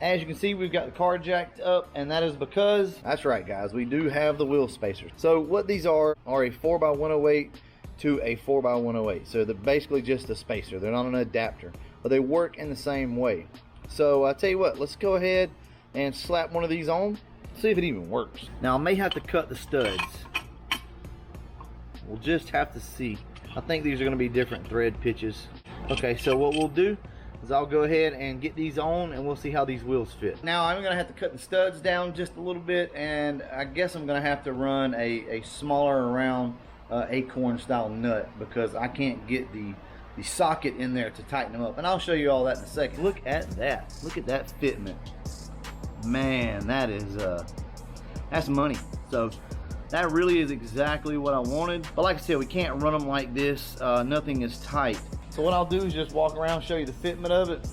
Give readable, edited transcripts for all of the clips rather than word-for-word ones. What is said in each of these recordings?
As you can see, we've got the car jacked up, and that is because, that's right guys, we do have the wheel spacers. So what these are a 4x108 to a 4x108. So they're basically just a spacer. They're not an adapter, but they work in the same way. So I tell you what, let's go ahead and slap one of these on, see if it even works. Now I may have to cut the studs. We'll just have to see. I think these are going to be different thread pitches. Okay, so what we'll do is I'll go ahead and get these on and we'll see how these wheels fit. Now I'm gonna have to cut the studs down just a little bit, and I guess I'm gonna have to run a smaller around acorn style nut because I can't get the socket in there to tighten them up, and I'll show you all that in a second. Look at that fitment, man. That is that's money. So that really is exactly what I wanted, but like I said, we can't run them like this. Nothing is tight. So what I'll do is just walk around, show you the fitment of it.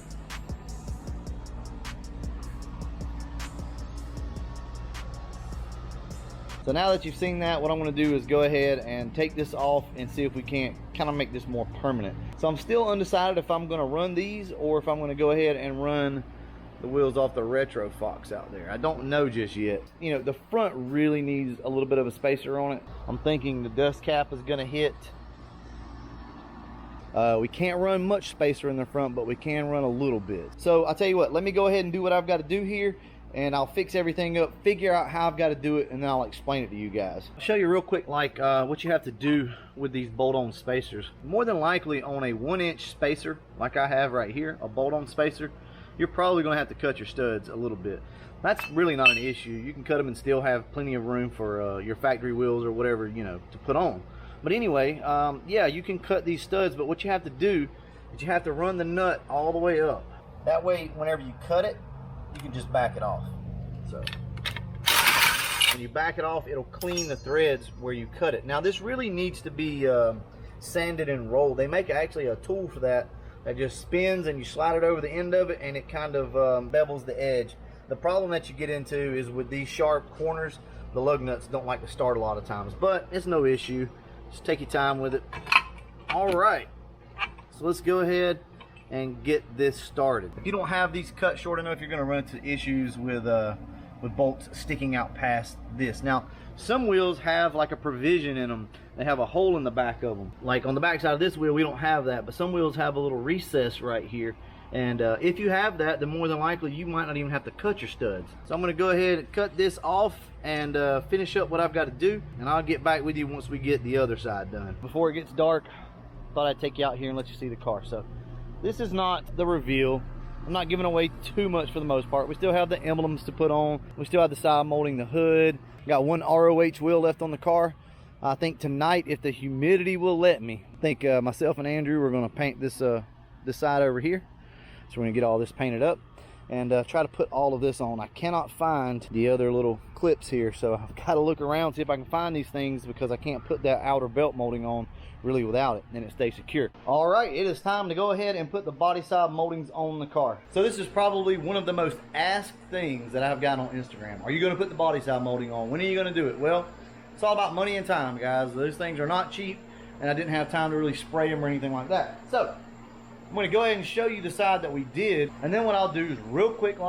So now that you've seen that, what I'm going to do is go ahead and take this off and see if we can't kind of make this more permanent. So I'm still undecided if I'm going to run these or if I'm going to go ahead and run the wheels off the Retro Fox out there. I don't know just yet. You know, the front really needs a little bit of a spacer on it. I'm thinking the dust cap is going to hit. We can't run much spacer in the front, but we can run a little bit. So I'll tell you what, let me go ahead and do what I've got to do here, and I'll fix everything up, figure out how I've got to do it, and then I'll explain it to you guys. I'll show you real quick like what you have to do with these bolt-on spacers. More than likely on a 1-inch spacer like I have right here, a bolt-on spacer, you're probably going to have to cut your studs a little bit. That's really not an issue. You can cut them and still have plenty of room for your factory wheels or whatever, you know, to put on. But anyway, yeah, you can cut these studs, but what you have to do is you have to run the nut all the way up. That way, whenever you cut it, you can just back it off. So when you back it off, it'll clean the threads where you cut it. Now this really needs to be sanded and rolled. They make actually a tool for that just spins, and you slide it over the end of it, and it kind of bevels the edge. The problem that you get into is with these sharp corners, the lug nuts don't like to start a lot of times, but it's no issue. Just take your time with it. All right, so let's go ahead and get this started. If you don't have these cut short enough, you're going to run into issues with bolts sticking out past this. Now, some wheels have like a provision in them. They have a hole in the back of them. Like on the back side of this wheel, we don't have that, but some wheels have a little recess right here. And if you have that, then more than likely you might not even have to cut your studs. So I'm going to go ahead and cut this off and finish up what I've got to do, and I'll get back with you once we get the other side done. Before it gets dark, I thought I'd take you out here and let you see the car. So this is not the reveal. I'm not giving away too much for the most part. We still have the emblems to put on. We still have the side molding, the hood. Got one ROH wheel left on the car. I think tonight, if the humidity will let me, I think myself and Andrew are going to paint this side over here. So we're going to get all this painted up and try to put all of this on. I cannot find the other little clips here, so I've got to look around, see if I can find these things, because I can't put that outer belt molding on really without it, and it stays secure. All right, it is time to go ahead and put the body side moldings on the car. So this is probably one of the most asked things that I've got on Instagram. Are you going to put the body side molding on? When are you going to do it? Well, it's all about money and time, guys. Those things are not cheap, and I didn't have time to really spray them or anything like that. So I'm going to go ahead and show you the side that we did, and then what I'll do is real quick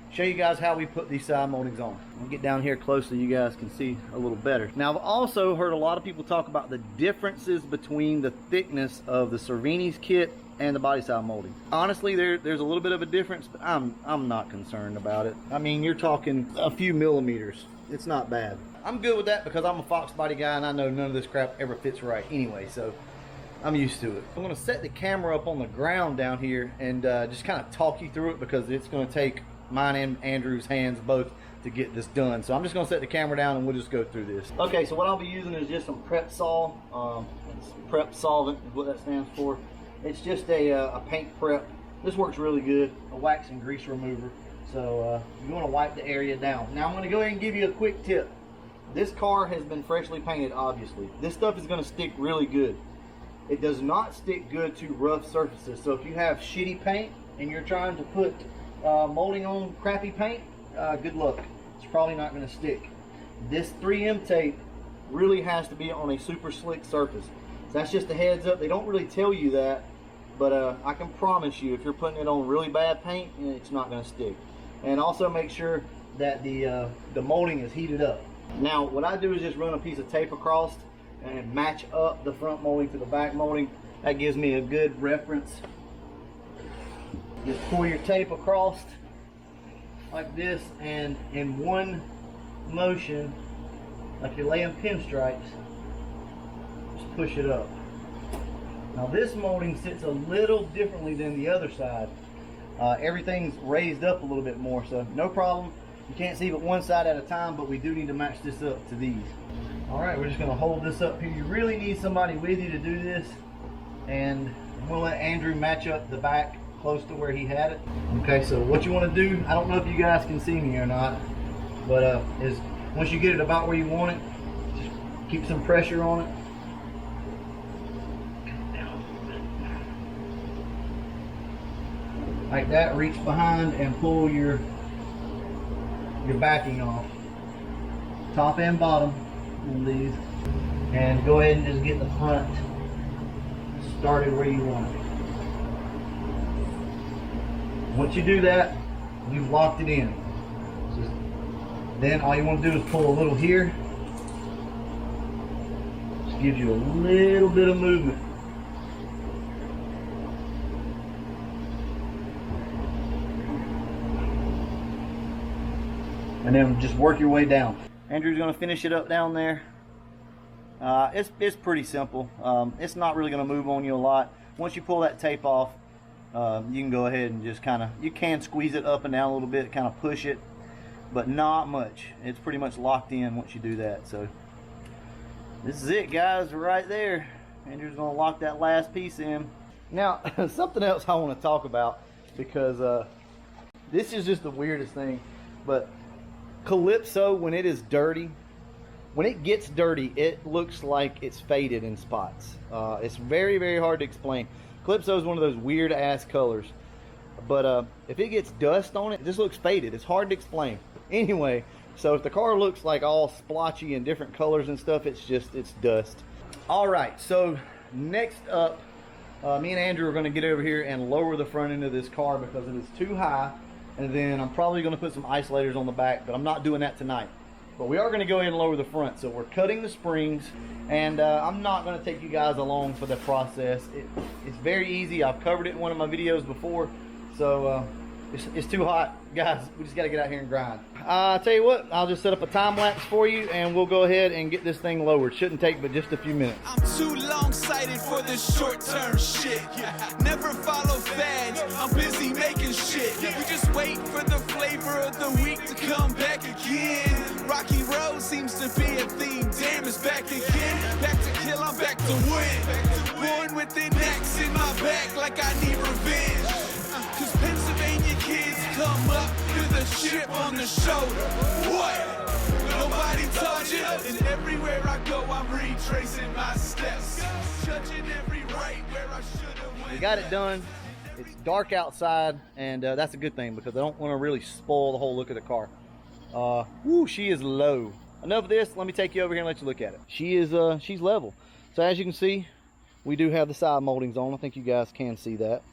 show you guys how we put these side moldings on. I'll get down here close so you guys can see a little better. Now, I've also heard a lot of people talk about the differences between the thickness of the Cervini's kit and the body side molding. Honestly, there's a little bit of a difference, but I'm not concerned about it. I mean, you're talking a few millimeters. It's not bad. I'm good with that because I'm a Fox body guy, and I know none of this crap ever fits right anyway, so I'm used to it. I'm going to set the camera up on the ground down here and just kind of talk you through it, because it's going to take mine and Andrew's hands both to get this done. So I'm just going to set the camera down and we'll just go through this. Okay, so what I'll be using is just some prep sol. Prep solvent is what that stands for. It's just a paint prep. This works really good, a wax and grease remover. So you want to wipe the area down. Now I'm going to go ahead and give you a quick tip. This car has been freshly painted, obviously. This stuff is going to stick really good. It does not stick good to rough surfaces. So if you have shitty paint and you're trying to put molding on crappy paint, good luck. It's probably not going to stick. This 3M tape really has to be on a super slick surface. So that's just a heads up. They don't really tell you that but I can promise you if you're putting it on really bad paint, it's not going to stick. And also make sure that the molding is heated up. Now what I do is just run a piece of tape across and match up the front molding to the back molding. That gives me a good reference. Just pull your tape across like this, and in one motion, like you're laying pinstripes, just push it up. Now this molding sits a little differently than the other side. Everything's raised up a little bit more, so no problem. You can't see but one side at a time, but we do need to match this up to these. All right, we're just gonna hold this up here. You really need somebody with you to do this, and we'll let Andrew match up the back close to where he had it. Okay, so what you want to do, I don't know if you guys can see me or not, but is once you get it about where you want it, just keep some pressure on it. Like that, reach behind and pull your backing off, top and bottom on these, and go ahead and just get the front started where you want it. Once you do that, you've locked it in. Then all you want to do is pull a little here. Just gives you a little bit of movement. And then just work your way down. Andrew's going to finish it up down there. It's pretty simple. It's not really going to move on you a lot. Once you pull that tape off, you can go ahead and just kind of, you can squeeze it up and down a little bit, kind of push it, but not much. It's pretty much locked in once you do that. So this is it, guys, right there. Andrew's going to lock that last piece in. Now, something else I want to talk about, because this is just the weirdest thing, but Calypso, when it is dirty, when it gets dirty, it looks like it's faded in spots. It's very, very hard to explain. Calypso is one of those weird ass colors, but if it gets dust on it, this looks faded. It's hard to explain. Anyway, so if the car looks like all splotchy and different colors and stuff, it's dust. All right, so next up, me and Andrew are going to get over here and lower the front end of this car because it is too high. And then I'm probably going to put some isolators on the back, but I'm not doing that tonight. But we are going to go ahead and lower the front. So we're cutting the springs, and I'm not going to take you guys along for the process. It's very easy. I've covered it in one of my videos before. So it's too hot. Guys, we just got to get out here and grind. I'll tell you what, I'll just set up a time lapse for you, and we'll go ahead and get this thing lowered. Shouldn't take but just a few minutes. I'm too long-sighted for this short-term shit. Never follow fads, I'm busy making shit. We just wait for the flavor of the week to come back again. Rocky Road seems to be a theme, damn, it's back again. Back to kill, I'm back to win. Born with an axe in my back like I need revenge. Cause Pennsylvania kids come up with a chip on the shoulder. What? Nobody taught you? And everywhere I go, I'm retracing my steps. Judging every right where I should have went. We got it done. It's dark outside, and that's a good thing because I don't want to really spoil the whole look of the car. Woo, she is low. Enough of this. Let me take you over here and let you look at it. She's level. So as you can see, we do have the side moldings on. I think you guys can see that.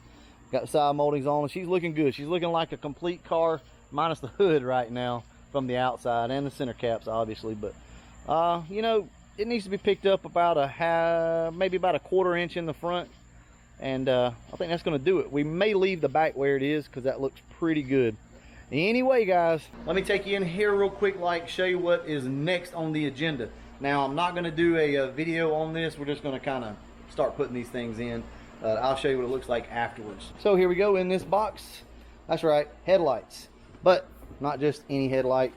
Got the side moldings on, and she's looking good. She's looking like a complete car, minus the hood right now from the outside, and the center caps, obviously. But you know, it needs to be picked up about maybe about a 1/4 inch in the front, and I think that's going to do it. We may leave the back where it is because that looks pretty good. Anyway, guys, let me take you in here real quick, show you what is next on the agenda. Now, I'm not going to do a video on this. We're just going to kind of start putting these things in. I'll show you what it looks like afterwards. So here we go in this box. That's right, headlights. But not just any headlight,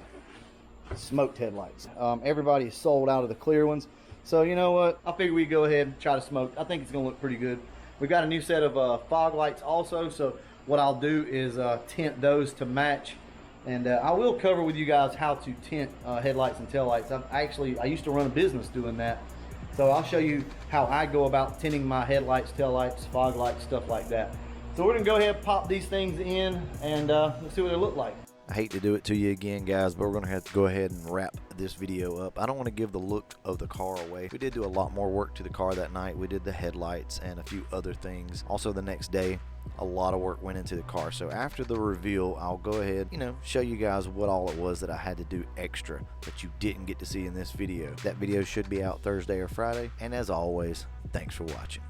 smoked headlights. Everybody's sold out of the clear ones. So you know what? I figure we go ahead and try to smoke. I think it's going to look pretty good. We've got a new set of fog lights also. So what I'll do is tint those to match. And I will cover with you guys how to tint headlights and taillights. I used to run a business doing that. So I'll show you how I go about tinting my headlights, taillights, fog lights, stuff like that. So we're gonna go ahead and pop these things in, and let's see what they look like. I hate to do it to you again, guys, but we're going to have to go ahead and wrap this video up. I don't want to give the look of the car away. We did do a lot more work to the car that night. We did the headlights and a few other things. Also, the next day, a lot of work went into the car. So after the reveal, I'll go ahead, show you guys what all it was that I had to do extra that you didn't get to see in this video. That video should be out Thursday or Friday. And as always, thanks for watching.